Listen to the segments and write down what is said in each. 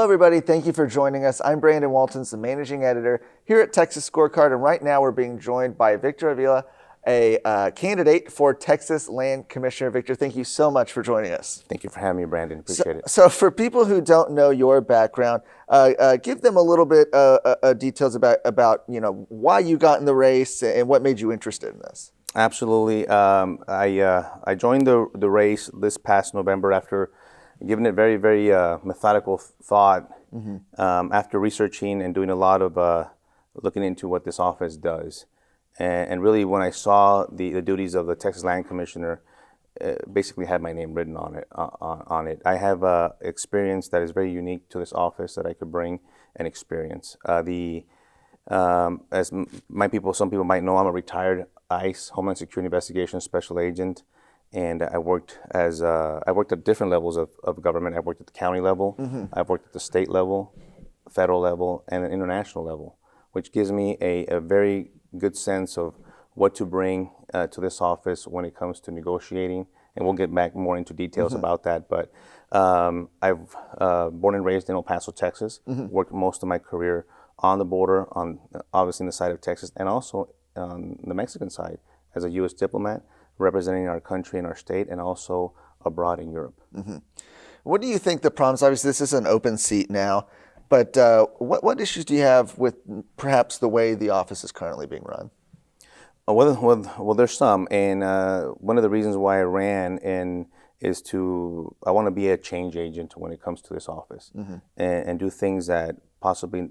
everybody. Thank you for joining us. I'm Brandon Waltons, the managing editor here at Texas Scorecard, and right now we're being joined by Victor Avila, a candidate for Texas Land Commissioner. Victor, thank you so much for joining us. Thank you for having me, Brandon. Appreciate it. So for people who don't know your background, give them a little bit details about why you got in the race and what made you interested in this. Absolutely. I joined the race this past November after giving it very, very methodical thought, after researching and doing a lot of looking into what this office does. And really, when I saw the duties of the Texas Land Commissioner, basically had my name written on it. I have experience that is very unique to this office that I could bring and experience. Some people might know, I'm a retired ICE Homeland Security Investigation Special Agent, and I worked at different levels of government. I worked at the county level, I've worked at the state level, federal level, and an international level, which gives me a very good sense of what to bring to this office when it comes to negotiating. And we'll get back more into details about that. But I've born and raised in El Paso, Texas, worked most of my career on the border, obviously in the side of Texas, and also on the Mexican side as a U.S. diplomat, representing our country and our state, and also abroad in Europe. What do you think the problems? Obviously, this is an open seat now, but what issues do you have with perhaps the way the office is currently being run? Well, there's some, and one of the reasons why I ran is I want to be a change agent when it comes to this office, and do things that possibly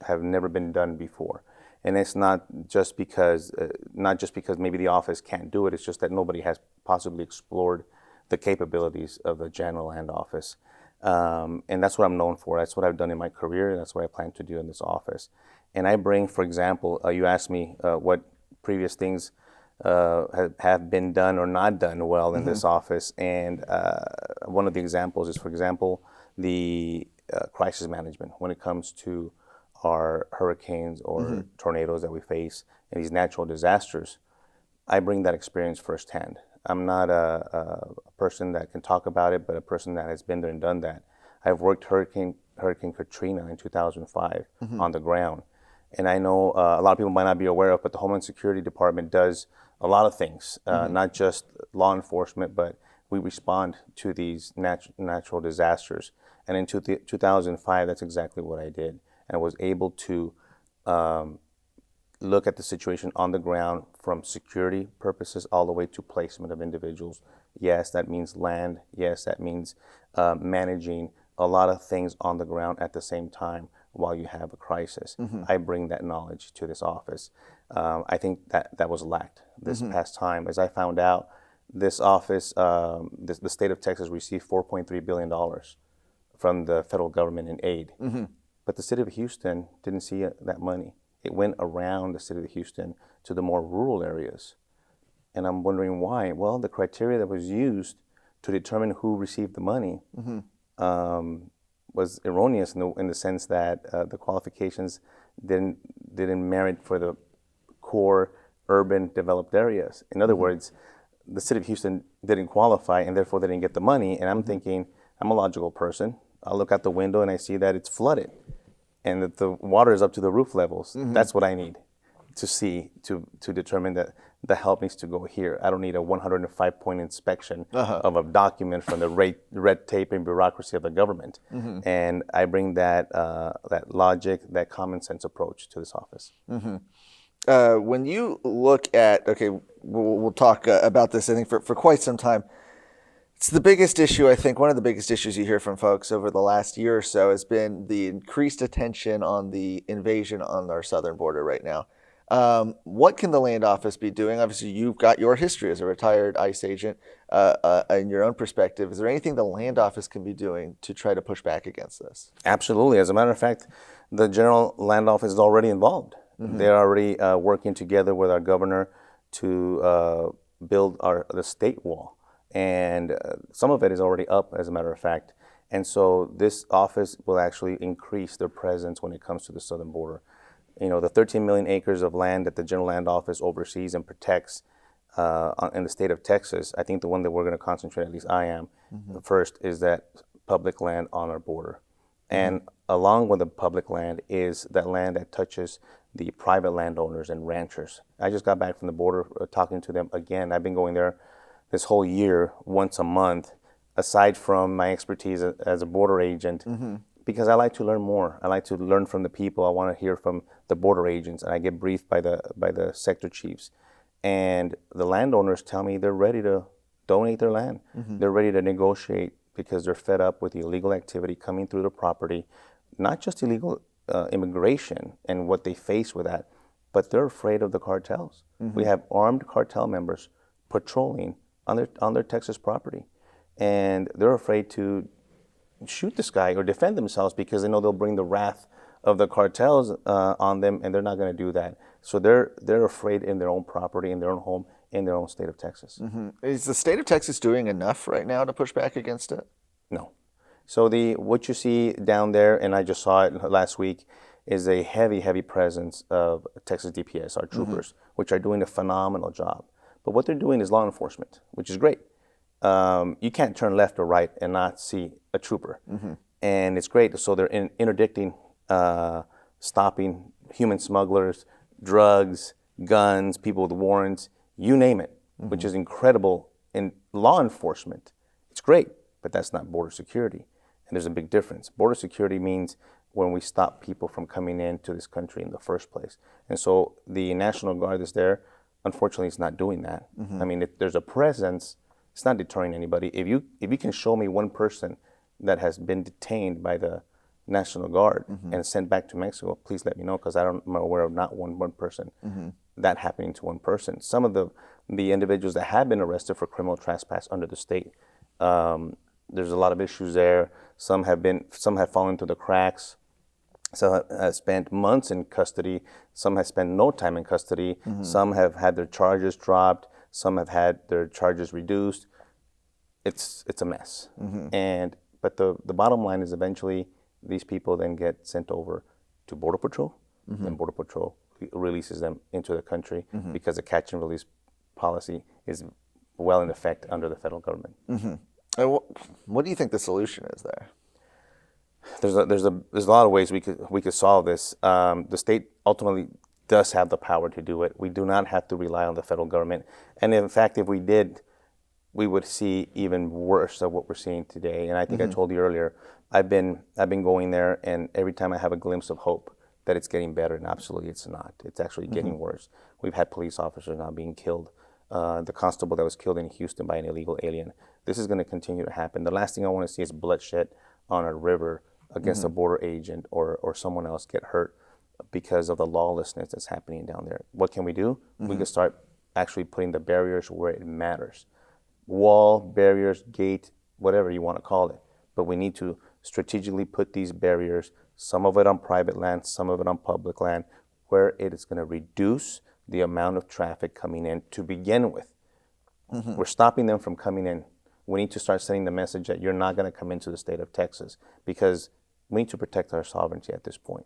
have never been done before. And it's not just because maybe the office can't do it. It's just that nobody has possibly explored the capabilities of the General Land Office. And that's what I'm known for. That's what I've done in my career. And that's what I plan to do in this office. And I bring, for example, you asked me what previous things have been done or not done well in this office. And one of the examples is, for example, the crisis management when it comes to our hurricanes or tornadoes that we face and these natural disasters. I bring that experience firsthand. I'm not a person that can talk about it, but a person that has been there and done that. I've worked Hurricane Katrina in 2005 on the ground. And I know a lot of people might not be aware of, but the Homeland Security Department does a lot of things, not just law enforcement, but we respond to these natural disasters. And in 2005, that's exactly what I did. And I was able to look at the situation on the ground from security purposes all the way to placement of individuals. Yes, that means land. Yes, that means managing a lot of things on the ground at the same time while you have a crisis. I bring that knowledge to this office. I think that was lacked this past time. As I found out, this office, the state of Texas received $4.3 billion from the federal government in aid. But the city of Houston didn't see that money. It went around the city of Houston to the more rural areas. And I'm wondering why. Well, the criteria that was used to determine who received the money was erroneous in the sense that the qualifications didn't merit for the core urban developed areas. In other words, the city of Houston didn't qualify and therefore they didn't get the money. And I'm thinking, I'm a logical person. I look out the window and I see that it's flooded and that the water is up to the roof levels. That's what I need to see to determine that the help needs to go here. I don't need a 105-point inspection of a document from the red tape and bureaucracy of the government. And I bring that logic, that common sense approach to this office. When you look at, we'll talk about this, I think, for quite some time. It's the biggest issue, I think, one of the biggest issues you hear from folks over the last year or so has been the increased attention on the invasion on our southern border right now. What can the land office be doing? Obviously, you've got your history as a retired ICE agent in your own perspective. Is there anything the land office can be doing to try to push back against this? Absolutely. As a matter of fact, the General Land Office is already involved. They're already working together with our governor to build the state wall. And some of it is already up, as a matter of fact. And so this office will actually increase their presence when it comes to the southern border. You know, the 13 million acres of land that the General Land Office oversees and protects in the state of Texas, I think the one that we're going to concentrate, at least I am, first, is that public land on our border. And along with the public land is that land that touches the private landowners and ranchers. I just got back from the border talking to them again. I've been going there this whole year once a month, aside from my expertise as a border agent, because I like to learn more. I like to learn from the people. I want to hear from the border agents, and I get briefed by the sector chiefs. And the landowners tell me they're ready to donate their land. They're ready to negotiate because they're fed up with the illegal activity coming through their property, not just illegal immigration and what they face with that, but they're afraid of the cartels. We have armed cartel members patrolling on their Texas property, and they're afraid to shoot this guy or defend themselves because they know they'll bring the wrath of the cartels on them, and they're not going to do that. So they're afraid in their own property, in their own home, in their own state of Texas. Is the state of Texas doing enough right now to push back against it? No. So what you see down there, and I just saw it last week, is a heavy presence of Texas DPS, our troopers, which are doing a phenomenal job. But what they're doing is law enforcement, which is great. You can't turn left or right and not see a trooper. And it's great. So they're interdicting, stopping human smugglers, drugs, guns, people with warrants, you name it, which is incredible in law enforcement. It's great, but that's not border security. And there's a big difference. Border security means when we stop people from coming into this country in the first place. And so the National Guard is there. Unfortunately, it's not doing that. I mean, there's a presence. It's not deterring anybody. If you can show me one person that has been detained by the National Guard and sent back to Mexico, please let me know, because I'm aware of not one person that happening to one person. Some of the individuals that have been arrested for criminal trespass under the state, there's a lot of issues there. Some have fallen through the cracks. Some have spent months in custody. Some have spent no time in custody. Some have had their charges dropped. Some have had their charges reduced. It's a mess. But the bottom line is eventually these people then get sent over to Border Patrol, and Border Patrol releases them into the country because the catch and release policy is well in effect under the federal government. And what do you think the solution is there? There's a lot of ways we could solve this. The state ultimately does have the power to do it. We do not have to rely on the federal government. And in fact, if we did, we would see even worse of what we're seeing today. And I think I told you earlier, I've been going there, and every time I have a glimpse of hope that it's getting better, and absolutely it's not. It's actually getting worse. We've had police officers now being killed. The constable that was killed in Houston by an illegal alien. This is going to continue to happen. The last thing I want to see is bloodshed on a river against a border agent or someone else get hurt because of the lawlessness that's happening down there. What can we do? We can start actually putting the barriers where it matters. Wall, barriers, gate, whatever you want to call it. But we need to strategically put these barriers, some of it on private land, some of it on public land, where it is going to reduce the amount of traffic coming in to begin with. We're stopping them from coming in. We need to start sending the message that you're not going to come into the state of Texas, because we need to protect our sovereignty at this point.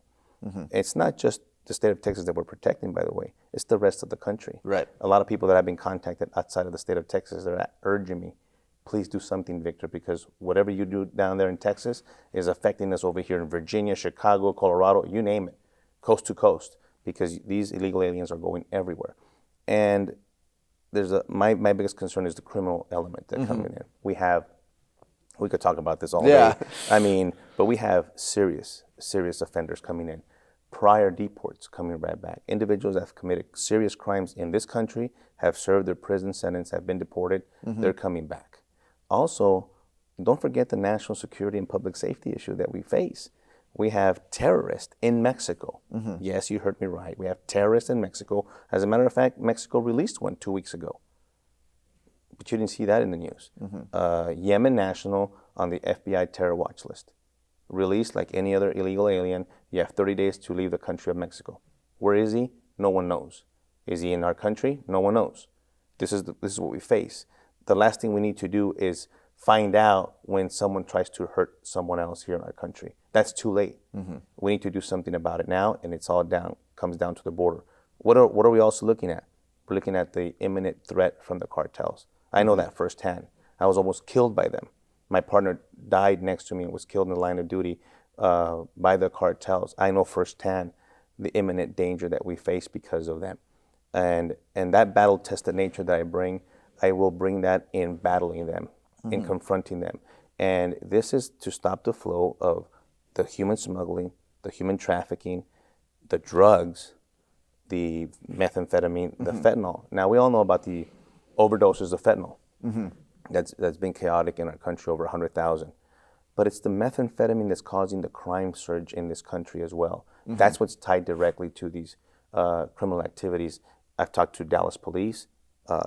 It's not just the state of Texas that we're protecting, by the way. It's the rest of the country. Right. A lot of people that I've been contacted outside of the state of Texas, they're urging me, please do something, Victor, because whatever you do down there in Texas is affecting us over here in Virginia, Chicago, Colorado, you name it, coast to coast, because these illegal aliens are going everywhere. And there's my biggest concern is the criminal element that coming in. We could talk about this all day. I mean, but we have serious offenders coming in. Prior deports coming right back. Individuals that have committed serious crimes in this country, have served their prison sentence, have been deported, they're coming back. Also, don't forget the national security and public safety issue that we face. We have terrorists in Mexico. Yes, you heard me right. We have terrorists in Mexico. As a matter of fact, Mexico released one 2 weeks ago. But you didn't see that in the news. Yemen national on the FBI terror watch list. Released like any other illegal alien. You have 30 days to leave the country of Mexico. Where is he? No one knows. Is he in our country? No one knows. This is what we face. The last thing we need to do is find out when someone tries to hurt someone else here in our country. That's too late. We need to do something about it now, and it's all comes down to the border. What are we also looking at? We're looking at the imminent threat from the cartels. I know that firsthand. I was almost killed by them. My partner died next to me and was killed in the line of duty by the cartels. I know firsthand the imminent danger that we face because of them. And that battle-tested nature that I will bring that in battling them, in confronting them. And this is to stop the flow of the human smuggling, the human trafficking, the drugs, the methamphetamine, the fentanyl. Now, we all know about the overdoses of fentanyl. That's been chaotic in our country, over 100,000. But it's the methamphetamine that's causing the crime surge in this country as well. That's what's tied directly to these criminal activities. I've talked to Dallas Police,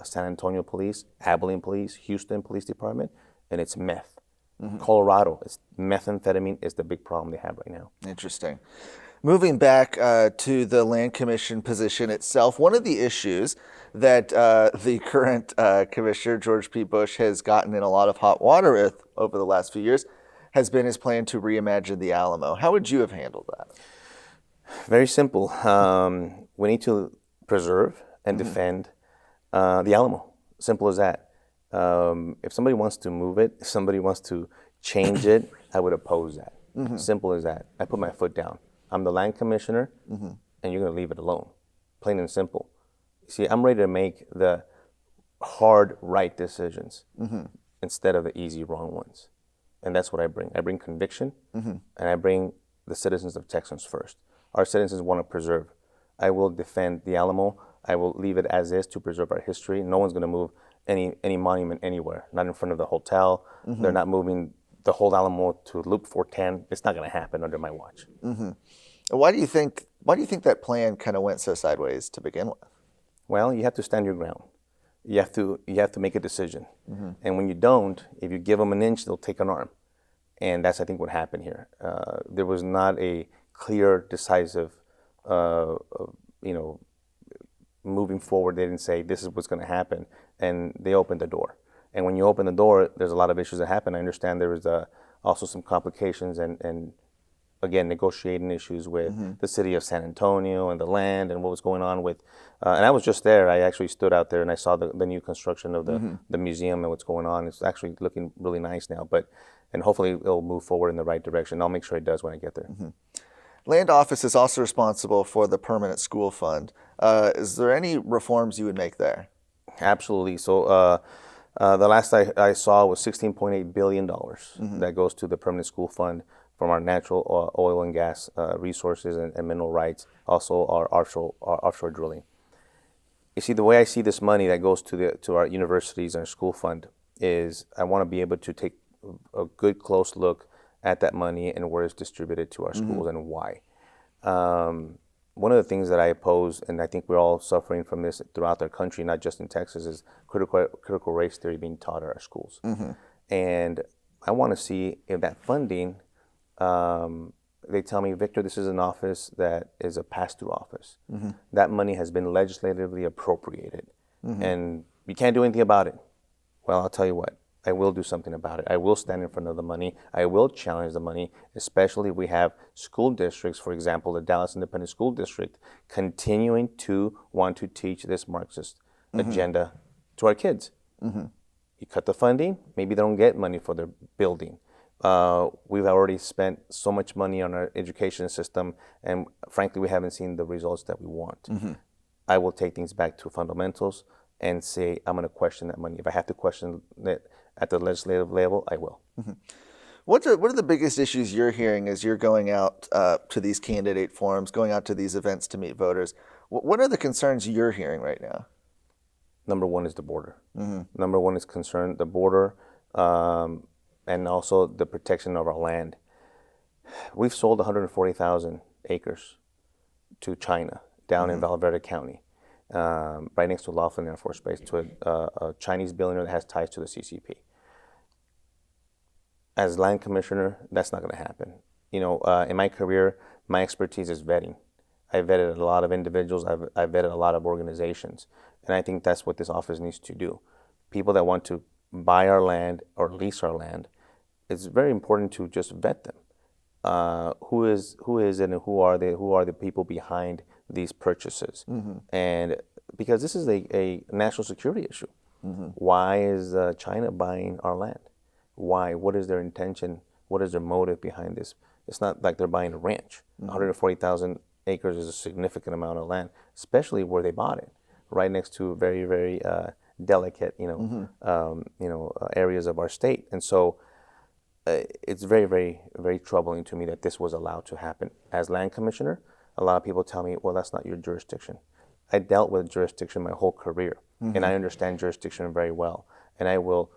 San Antonio Police, Abilene Police, Houston Police Department, and it's meth. Colorado, it's methamphetamine is the big problem they have right now. Interesting. Moving back to the Land Commission position itself, one of the issues that the current commissioner, George P. Bush, has gotten in a lot of hot water with over the last few years has been his plan to reimagine the Alamo. How would you have handled that? Very simple. We need to preserve and defend the Alamo. Simple as that. If somebody wants to move it, if somebody wants to change it, I would oppose that. Simple as that. I put my foot down. I'm the land commissioner, and you're going to leave it alone. Plain and simple. See, I'm ready to make the hard right decisions instead of the easy wrong ones. And that's what I bring. I bring conviction, and I bring the citizens of Texas first. Our citizens want to preserve. I will defend the Alamo. I will leave it as is to preserve our history. No one's going to move any monument anywhere, not in front of the hotel. They're not moving the whole Alamo to Loop 410. It's not going to happen under my watch. Why do you think that plan kind of went so sideways to begin with? Well, you have to stand your ground. You have to make a decision. And when you don't, if you give them an inch, they'll take an arm. And that's, I think, what happened here. There was not a clear, decisive, moving forward. They didn't say, this is what's going to happen. And they opened the door. And when you open the door, there's a lot of issues that happen. I understand there was also some complications and again, negotiating issues with the city of San Antonio and the land and what was going on with, and I was just there. I actually stood out there and I saw the new construction of the museum and what's going on. It's actually looking really nice now, and hopefully it'll move forward in the right direction. I'll make sure it does when I get there. Land office is also responsible for the permanent school fund. Is there any reforms you would make there? Absolutely. So the last I saw was $16.8 billion that goes to the permanent school fund from our natural oil and gas resources and mineral rights, also our offshore drilling. You see, the way I see this money that goes to our universities and our school fund is I want to be able to take a good close look at that money and where it's distributed to our schools and why. One of the things that I oppose, and I think we're all suffering from this throughout our country, not just in Texas, is critical race theory being taught at our schools. And I want to see if that funding, they tell me, Victor, this is an office that is a pass-through office. That money has been legislatively appropriated, and you can't do anything about it. Well, I'll tell you what. I will do something about it. I will stand in front of the money. I will challenge the money, especially if we have school districts, for example, the Dallas Independent School District, continuing to want to teach this Marxist agenda to our kids. You cut the funding, maybe they don't get money for their building. We've already spent so much money on our education system, and frankly, we haven't seen the results that we want. I will take things back to fundamentals and say, I'm going to question that money. If I have to question it at the legislative level, I will. What are the biggest issues you're hearing as you're going out to these candidate forums, going out to these events to meet voters? What are the concerns you're hearing right now? Number one is the border. Number one is concern the border and also the protection of our land. We've sold 140,000 acres to China down in Valverde County, right next to Laughlin Air Force Base, to a Chinese billionaire that has ties to the CCP. As land commissioner, that's not going to happen. In my career, my expertise is vetting. I vetted a lot of individuals. I've vetted a lot of organizations. And I think that's what this office needs to do. People that want to buy our land or lease our land, it's very important to just vet them. Who is it and who are the people behind these purchases? And because this is a national security issue. Why is China buying our land? Why? What is their intention? What is their motive behind It's not like they're buying a ranch. 140,000 acres is a significant amount of land, especially where they bought it, right next to very, very delicate, areas of our state. And so it's very, very, very troubling to me that this was allowed to happen. As land commissioner, a lot of people tell me, well, that's not your jurisdiction. I dealt with jurisdiction my whole career, and I understand jurisdiction very well. And I will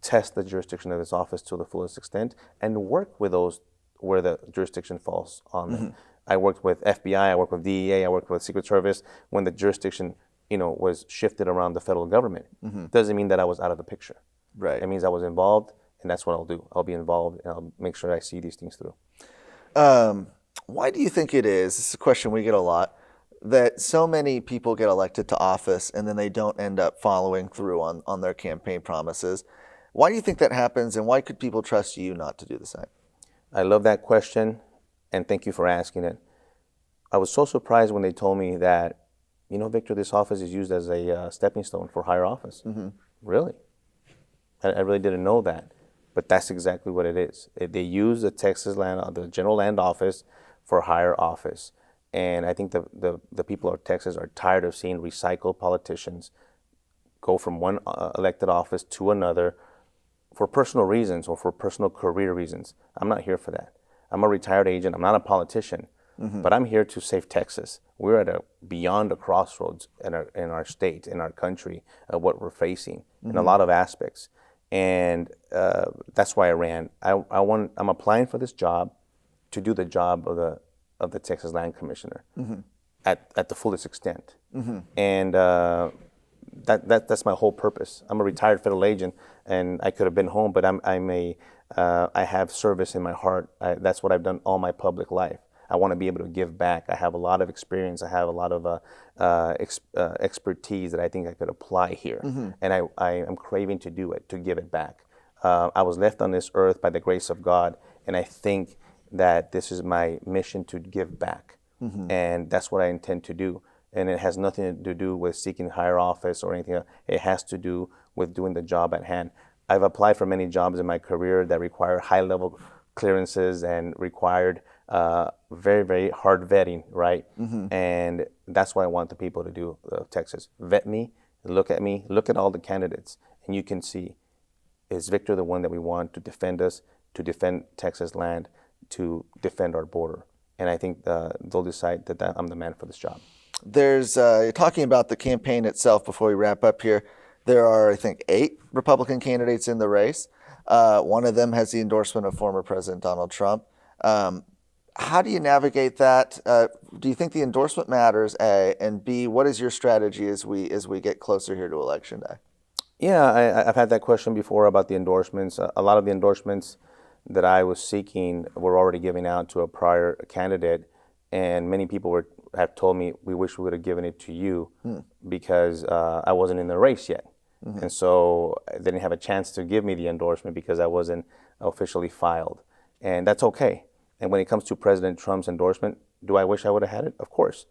test the jurisdiction of this office to the fullest extent and work with those where the jurisdiction falls on them. I worked with FBI, I worked with DEA, I worked with Secret Service when the jurisdiction, was shifted around the federal government. Doesn't mean that I was out of the picture. Right. It means I was involved, and that's what I'll do. I'll be involved, and I'll make sure I see these things through. Why do you think it is, this is a question we get a lot, that so many people get elected to office and then they don't end up following through on their campaign promises? Why do you think that happens, and why could people trust you not to do the same? I love that question, and thank you for asking it. I was so surprised when they told me that, Victor, this office is used as a stepping stone for higher office. Really? I really didn't know that, but that's exactly what it is. They use the the General Land Office for higher office. And I think the people of Texas are tired of seeing recycled politicians go from one elected office to another for personal reasons or for personal career reasons. I'm not here for that. I'm a retired agent. I'm not a politician, but I'm here to save Texas. We're at beyond a crossroads in our state, in our country, of what we're facing in a lot of aspects. And that's why I ran. I'm applying for this job to do the job of the Texas Land Commissioner at the fullest extent. And that's my whole purpose. I'm a retired federal agent, and I could have been home, but I have service in my heart. That's what I've done all my public life. I want to be able to give back. I have a lot of experience. I have a lot of expertise that I think I could apply here, and I am craving to do it, to give it back. I was left on this earth by the grace of God, and I think that this is my mission to give back, and that's what I intend to do. And it has nothing to do with seeking higher office or anything else. It has to do with doing the job at hand. I've applied for many jobs in my career that require high-level clearances and required very, very hard vetting, right? And that's what I want the people to do of Texas. Vet me, look at all the candidates, and you can see, is Victor the one that we want to defend us, to defend Texas land, to defend our border? And I think they'll decide that I'm the man for this job. There's talking about the campaign itself before we wrap up here. There are, I think, 8 Republican candidates in the race. One of them has the endorsement of former President Donald Trump. How do you navigate that? Do you think the endorsement matters, A, and B, what is your strategy as we get closer here to Election Day? Yeah, I've had that question before about the endorsements. A lot of the endorsements that I was seeking were already given out to a prior candidate, and many people have told me, we wish we would have given it to you because I wasn't in the race yet. And so they didn't have a chance to give me the endorsement because I wasn't officially filed. And that's okay. And when it comes to President Trump's endorsement, do I wish I would have had it? Of course.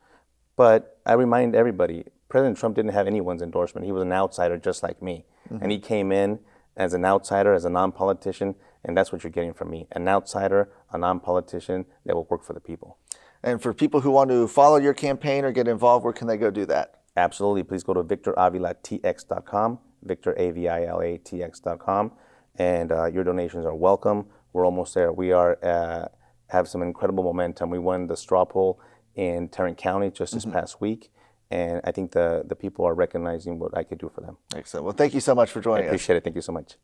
But I remind everybody, President Trump didn't have anyone's endorsement. He was an outsider just like me. And he came in as an outsider, as a non-politician, and that's what you're getting from me. An outsider, a non-politician that will work for the people. And for people who want to follow your campaign or get involved, where can they go do that? Absolutely. Please go to VictorAvilaTX.com, VictorAvilaTX.com, and your donations are welcome. We're almost there. We have some incredible momentum. We won the straw poll in Tarrant County just this past week, and I think the people are recognizing what I could do for them. Excellent. Well, thank you so much for joining us. I appreciate it. Thank you so much.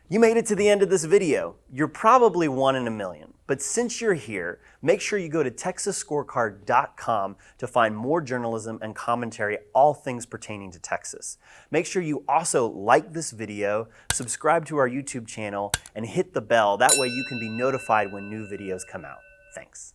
You made it to the end of this video. You're probably 1 in a million, but since you're here, make sure you go to TexasScorecard.com to find more journalism and commentary, all things pertaining to Texas. Make sure you also like this video, subscribe to our YouTube channel, and hit the bell. That way you can be notified when new videos come out. Thanks.